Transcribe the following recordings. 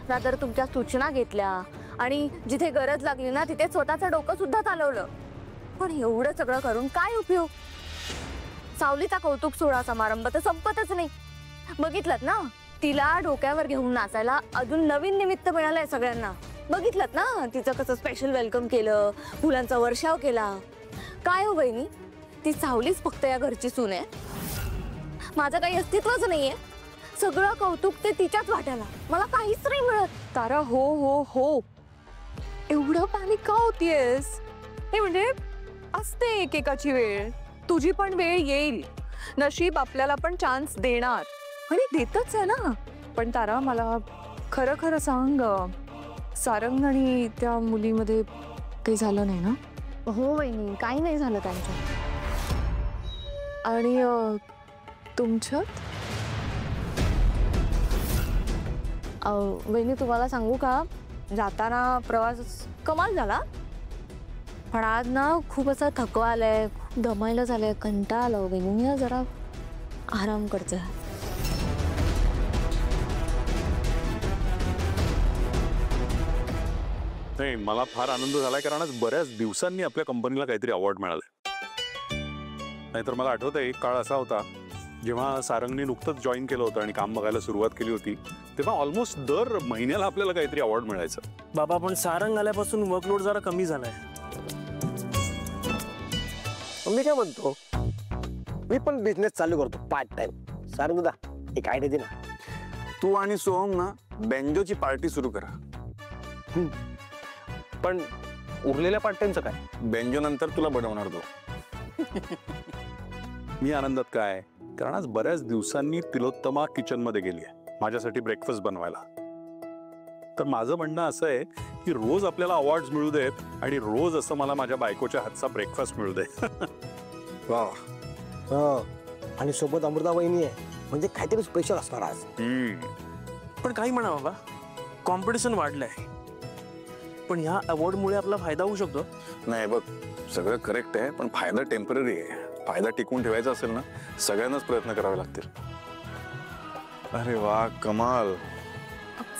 Rather तुमच्या सूचना घेतल्या आणि जिथे गरज लागली ना तिथे स्वतःचं डोकं सुद्धा चालवलं. पण एवढं सगळं करून काय उपयोग? सावलीचा कौतुक सोहळा समारंभ तर संपतच नाही. बघितलत ना, तिला डोक्यावर घेऊन नाचायला अजून नवीन निमित्त मिळालंय सगळ्यांना. बघितलत ना तिचं कसं स्पेशल वेलकम केलं, फुलांचा वर्षाव केला. काय हो बहिणी, ती सावलीच फक्त या घरची सून आहे. माझं काही अस्तित्वच नाहीये. सगळं कौतुक ते तिच्याच वाट्याला, मला काहीच नाही मिळत. तारा, हो हो हो, एवढं पॅनिक का होतीयस? हे म्हणजे असते एकेकाची वेळ, तुझी पण वेळ येईल. नशीब आपल्याला पण चान्स देणार आणि देतच आहे ना. पण तारा, मला खरं खरं सांग, सारंग आणि त्या मुलीमध्ये काही झालं नाही ना? हो बहिणी, काही नाही झालं त्यांचं. आणि तुमच्यात? बहिणी तुम्हाला सांगू का, जाताना प्रवास कमाल झाला. पण आज ना खूप असा थकवा आलाय, खूप दमायला झालंय, कंटाळा आला हो बहिणी. मी जरा आराम करते. नाही, मला फार आनंद झालाय कारण आज बऱ्याच दिवसांनी आपल्या कंपनीला काहीतरी अवॉर्ड मिळाले. नाहीतर मला आठवतंय एक काळ असा होता जेव्हा सारंगने नुकतंच जॉईन केलं होतं आणि काम बघायला सुरुवात केली होती, तेव्हा ऑलमोस्ट दर महिन्याला आपल्याला काहीतरी अवॉर्ड मिळायचं. बाबा, पण सारंग आल्यापासून वर्कलोड जरा कमी झालाय. मी काय म्हणतो, मी पण बिझनेस चालू करतो पार्ट टाइम. सारंग दा एक आयडिया दे ना. तू आणि सोहम ना बेंजोची पार्टी सुरू करा. पण उरलेल्या पार्ट टाइमचं काय? बेंजो नंतर तुला बनवणार तो. मी आनंदात काय, कारण आज बऱ्याच दिवसांनी तिलोत्तमा किचन मध्ये गेली आहे माझ्यासाठी ब्रेकफास्ट बनवायला. तर माझं म्हणणं असं आहे की रोज आपल्याला अवॉर्ड्स मिळू देत आणि रोज असं मला माझ्या बायकोच्या हातचा ब्रेकफास्ट मिळू दे. आणि सोबत अमृता वहिनी आहे, म्हणजे काहीतरी स्पेशल असणार आज. पण काही म्हणा बाबा, कॉम्पिटिशन वाढलंय, पण ह्या अवॉर्डमुळे आपला फायदा होऊ शकतो. नाही बघ, सगळं करेक्ट आहे, पण फायदा टेम्पररी आहे. फायदा टिकवून ठेवायचा असेल ना, सगळ्यांनाच प्रयत्न करावे लागतील. अरे वा, कमाल.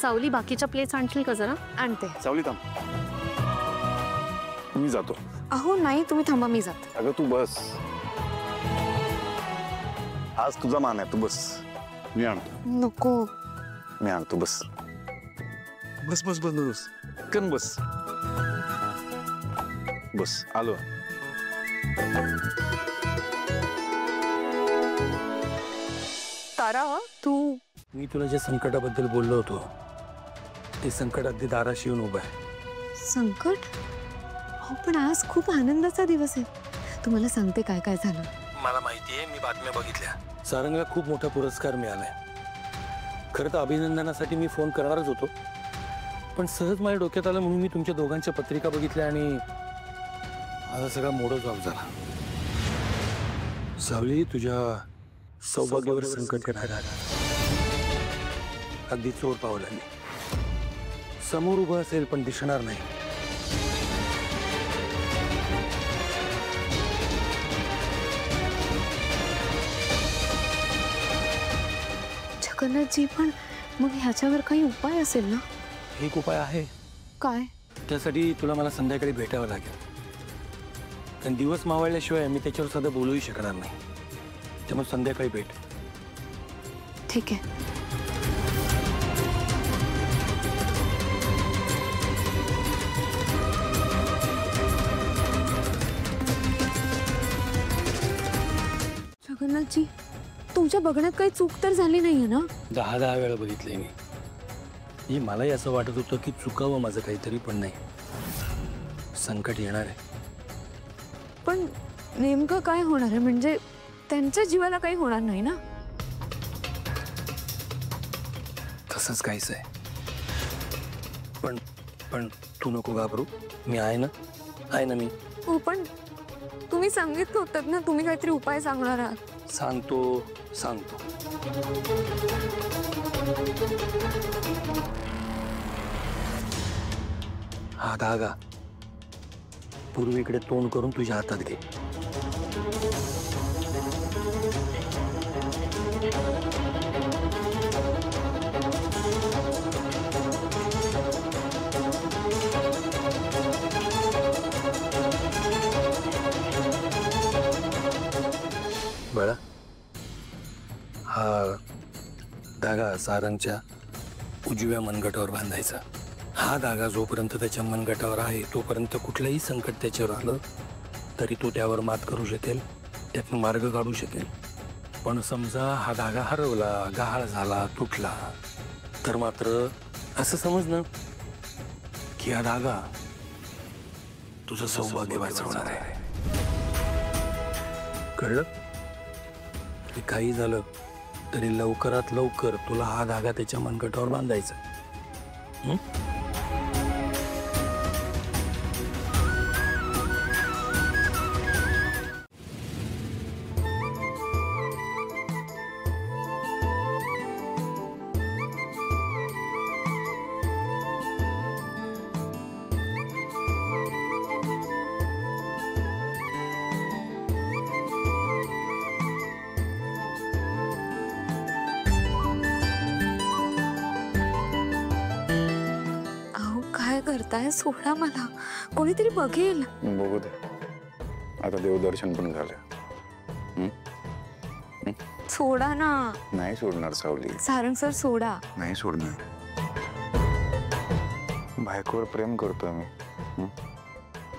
सावली, बाकीच्या प्लेट्स आणशील का जरा? आणते. सावली थांब, मी जातो. अहो नाही, तुम्ही थांबा, मी जाते. अगं तू बस, आज तुझा मान आहे, तू बस. मी आणतो. नको. मी आणतो, बस बस बस बस बस कन बस बस. आलो. तारा, तू मी तुला जे संकटाबद्दल बोललो होतो ते संकट अगदी दाराशी येऊन उभं आहे. संकट? हो, पण आज खूप आनंदाचा दिवस आहे. तुम्हाला सांगते काय काय झालं. मला माहिती आहे, मी बातम्या बघितल्या. सारंगला खूप मोठा पुरस्कार मिळालाय. खरं तर अभिनंदनासाठी मी फोन करणारच होतो, पण सहज माझ्या डोक्यात आलं म्हणून मी तुमच्या दोघांच्या पत्रिका बघितल्या आणि माझा सगळा मोडच ऑफ झाला. सावली, तुझ्या सौभाग्यावर संकट येणार अगदी चोर पावलांनी. समोर उभं असेल पण दिसणार नाही. जगन्नाथजी, पण मग ह्याच्यावर काही उपाय असेल ना? एक उपाय आहे. काय? त्यासाठी तुला मला संध्याकाळी भेटावं लागेल, कारण दिवस मावळल्याशिवाय मी त्याच्यावर सध्या बोलूही शकणार नाही. त्यामुळे संध्याकाळी भेट. ठीक आहे. जगन्नाथजी, तुमच्या बघण्यात काही चूक तर झाली नाहीये ना? 10 वेळा बघितलंय मी. हे मलाही असं वाटत होतं की चुकावं माझं काहीतरी, पण नाही. संकट येणार आहे. पण नेमकं काय होणार आहे? म्हणजे त्यांच्या जीवाला काही होणार नाही ना? तसंच काहीच आहे. पण पण तू नको घाबरू, मी आहे ना, आहे ना मी. हो, पण तुम्ही सांगितलं होतं ना तुम्ही काहीतरी उपाय सांगणार आहात. सांगतो सांगतो. हा धागा पूर्वीकडे तोंड करून तुझ्या हातात घे. बळा, हा धागा सारंगच्या उजव्या मनगटावर बांधायचा. हा धागा जोपर्यंत त्याच्या मनगटावर आहे तोपर्यंत कुठलंही संकट त्याच्यावर आलं तरी तो त्यावर मात करू शकेल, त्यातून मार्ग काढू शकेल. पण समजा हा धागा हरवला, गहाळ झाला, तुटला तर मात्र असं समज ना की हा धागा तुझं सौभाग्य वाचवणार आहे. कळलं? की काही झालं तरी लवकरात लवकर तुला हा धागा त्याच्या मनगटावर बांधायचा. हं? अहो काय करताय, सोडा मला, कोणीतरी बघेल. बघू दे, आता देवदर्शन पण झालं. सोडा ना. नाही सोडणार सावली, सारंग सर सोडा. नाही सोडणार. बायकोवर प्रेम करतोय मी.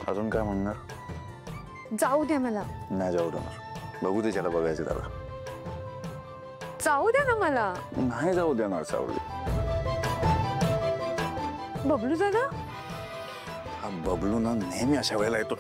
अजून काय म्हणणार? जाऊ द्या मला. नाही जाऊ देणार. बघू दे, त्याला बघायचं त्याला. जाऊ द्या ना मला. नाही जाऊ देणार सावली. बबलू दादा. हा बबलू ना नेहमी अशा वेळेला येतो.